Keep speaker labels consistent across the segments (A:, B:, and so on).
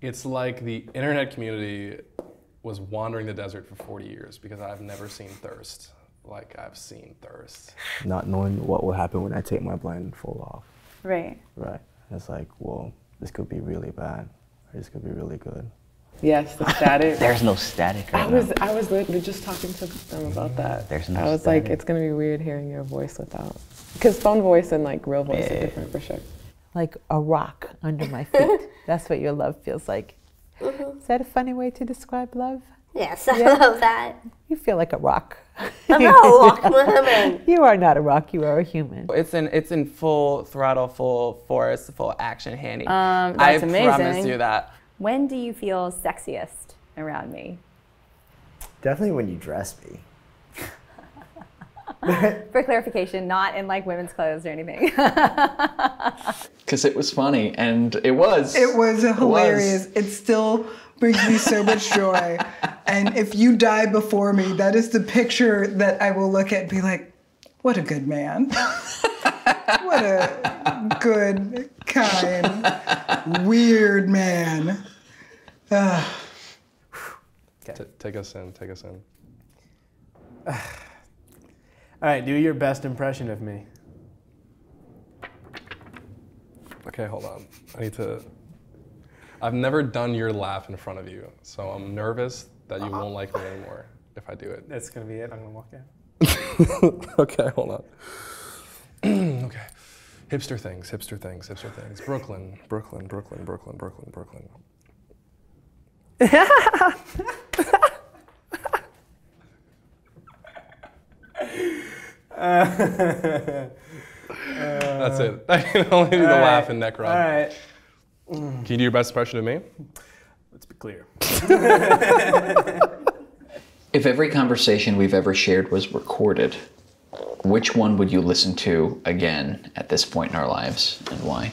A: It's like the internet community was wandering the desert for 40 years because I've never seen thirst like I've seen thirst.
B: Not knowing what will happen when I take my blindfold off.
C: Right.
B: Right. It's like, well, this could be really bad, or this could be really good.
D: Yes, the static.
E: There's no static right
D: I was literally just talking to them about that.
E: There's no
D: I was
E: static.
D: like, it's gonna be weird hearing your voice without, because phone voice and like real voice is different for sure.
F: Like a rock under my feet. That's what your love feels like. Is that a funny way to describe love?
G: Yes, I love that.
F: You feel like a rock.
G: I'm not a rock woman.
F: You are not a rock, you are a human.
H: It's in full throttle, full force, full action, Handy.
C: That's
H: I
C: amazing.
H: promise you that.
C: When do you feel sexiest around me?
I: Definitely when you dress me.
C: For clarification, not in like women's clothes or anything.
J: Because it was funny, and it was.
K: It was hilarious. It still brings me so much joy. And if you die before me, that is the picture that I will look at and be like, what a good man. What a good, kind, weird man.
A: Okay. Take us in, take us in.
I: All right, do your best impression of me.
A: Okay, hold on. I've never done your laugh in front of you, so I'm nervous that you won't like me anymore if I do it.
I: That's gonna be it, I'm gonna walk in.
A: Okay, hold on. Okay. Hipster things, hipster things, hipster things. Brooklyn, Brooklyn, Brooklyn, Brooklyn, Brooklyn, Brooklyn. That's it. I can only do the laugh and neck rub.
I: All right.
A: Can you do your best impression of me?
I: Let's be clear.
J: If every conversation we've ever shared was recorded, which one would you listen to again at this point in our lives, and why?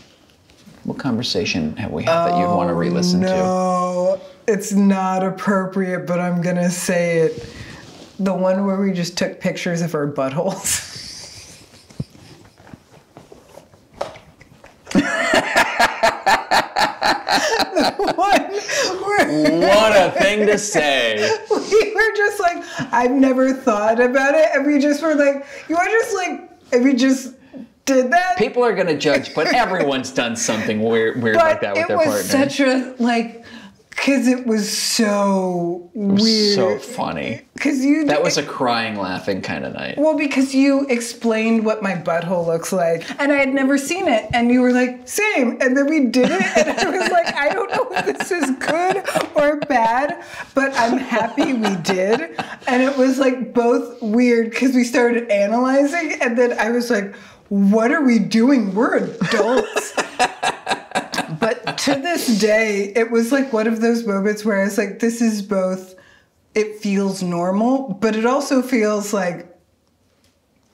J: What conversation have we had that you'd want to re-listen to?
K: No, it's not appropriate, but I'm gonna say it. The one where we just took pictures of our buttholes.
J: What a thing to say.
K: We were just like, I've never thought about it. And we just were like, you are just like, and we just did that.
J: People are going to judge, but everyone's done something weird like that with their partner.
K: It was such a, like, because it was so weird.
J: So funny. That was a crying, laughing kind of night.
K: Well, because you explained what my butthole looks like, and I had never seen it, and you were like, same, and then we did it, and I was like, I don't know if this is good or bad, but I'm happy we did, and it was like both weird, because we started analyzing, and then I was like, what are we doing? We're adults. But to this day, it was like one of those moments where I was like, this is both, it feels normal, but it also feels like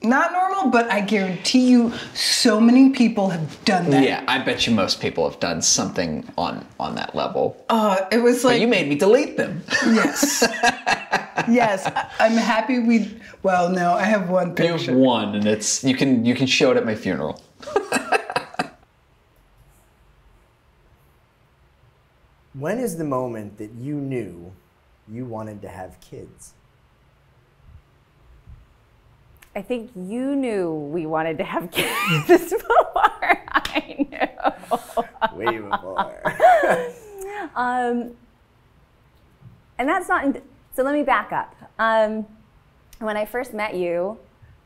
K: not normal, but I guarantee you so many people have done that.
J: Yeah, I bet you most people have done something on that level.
K: It was like...
J: But you made me delete them.
K: Yes. Yes, I'm happy we... Well, no, I have one picture.
J: You have one, and it's you can show it at my funeral.
I: When is the moment that you knew you wanted to have kids?
C: I think you knew we wanted to have kids before I knew.
I: Way before.
C: And that's not, so let me back up. When I first met you,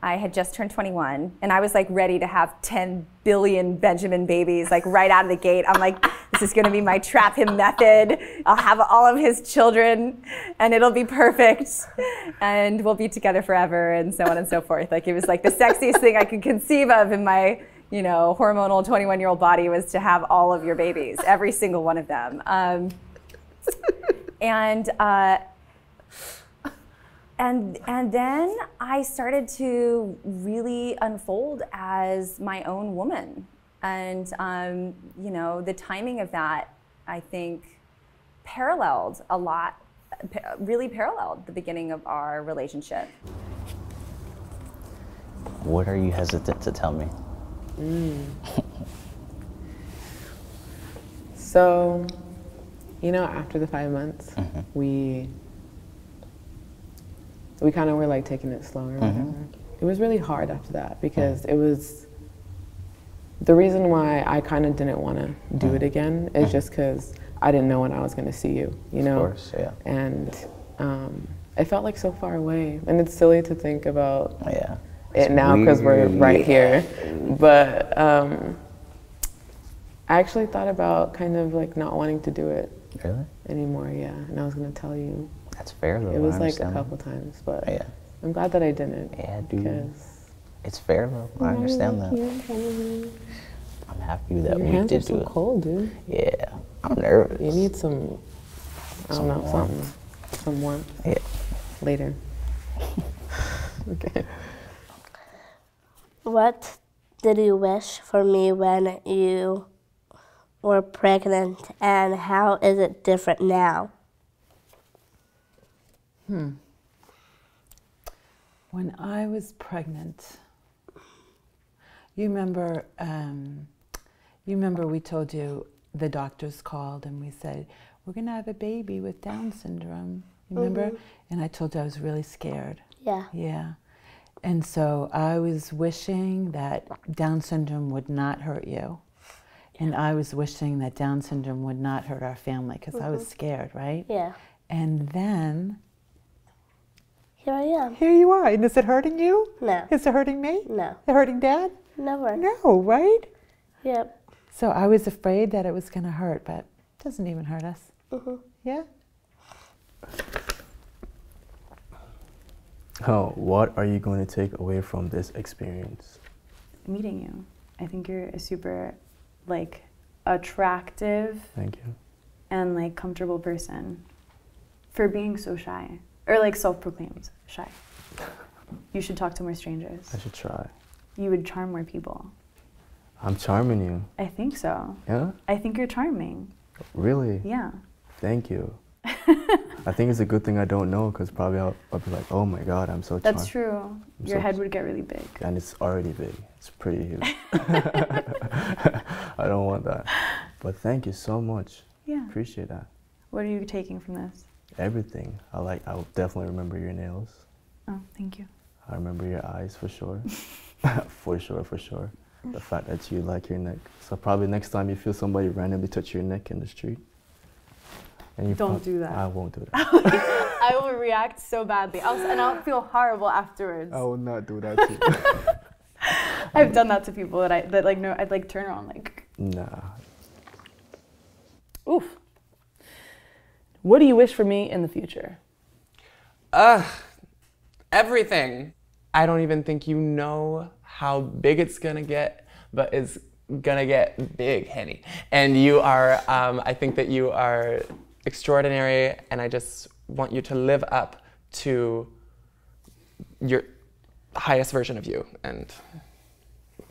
C: I had just turned 21, and I was like ready to have 10 billion Benjamin babies, like right out of the gate. I'm like, this is gonna be my trap him method. I'll have all of his children, and it'll be perfect, and we'll be together forever, and so on and so forth. Like, it was like the sexiest thing I could conceive of in my, you know, hormonal 21-year-old body was to have all of your babies, every single one of them. And then I started to really unfold as my own woman. And, you know, the timing of that, I think, paralleled a lot, really paralleled the beginning of our relationship.
E: What are you hesitant to tell me?
D: So, You know, after the 5 months, we kind of were like taking it slower or whatever. It was really hard after that because it was, the reason why I kind of didn't want to do it again is just because I didn't know when I was going to see you, you know?
E: Of course, yeah.
D: And it felt like so far away. And it's silly to think about it now because we're right here. But I actually thought about kind of like not wanting to do it anymore, and I was going to tell you.
E: That's fair though.
D: It was like a couple times, but I'm glad that I didn't.
E: Yeah, dude. It's fair though. I understand that. I'm happy that we did do it.
D: Your hands are so cold, dude.
E: Yeah, I'm nervous.
D: You need some, I don't know, some warmth.
E: Yeah.
D: Later. Okay.
G: What did you wish for me when you were pregnant, and how is it different now?
F: When I was pregnant, you remember we told you the doctors called and we said, we're gonna have a baby with Down syndrome, you remember? And I told you I was really scared.
G: Yeah.
F: Yeah. And so I was wishing that Down syndrome would not hurt you. And I was wishing that Down syndrome would not hurt our family because I was scared, right?
G: Yeah.
F: And then
G: here I am.
F: Here you are. And is it hurting you?
G: No.
F: Is it hurting me?
G: No.
F: Is it hurting Dad?
G: Never.
F: No, right?
G: Yep.
F: So I was afraid that it was going to hurt, but it doesn't even hurt us. Yeah?
B: What are you going to take away from this experience?
L: Meeting you. I think you're a super, like, attractive.
B: Thank you.
L: And, like, comfortable person for being so shy. Or, like, self-proclaimed shy. You should talk to more strangers.
B: I should try.
L: You would charm more people.
B: I'm charming you.
L: I think so.
B: Yeah?
L: I think you're charming.
B: Really?
L: Yeah.
B: Thank you. I think it's a good thing I don't know, because probably I'll be like, oh my God, I'm so charming.
L: That's true. Your head would get really big.
B: And it's already big. It's pretty huge. I don't want that. But thank you so much.
L: Yeah.
B: Appreciate that.
L: What are you taking from this?
B: Everything. I'll definitely remember your nails.
L: Oh, thank you.
B: I remember your eyes for sure. For sure. The fact that you like your neck. So probably next time you feel somebody randomly touch your neck in the street. And you
L: don't do that.
B: I won't do that.
L: I will react so badly. And I'll feel horrible afterwards.
B: I will not do that too.
L: I've done that to people I'd like turn around like.
B: Nah.
M: Oof. What do you wish for me in the future?
H: Everything. I don't even think you know how big it's gonna get, but it's gonna get big, Henny. And you are, I think that you are extraordinary, and I just want you to live up to your highest version of you, and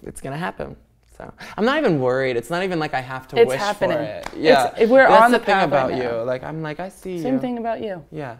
H: it's gonna happen. So I'm not even worried. It's not even like I have to wish for it. Yeah,
M: We're
H: that's
M: on
H: the
M: the
H: thing
M: path
H: about
M: right
H: you.
M: now.
H: Like I'm like I see you.
M: Same thing about you.
H: Yeah.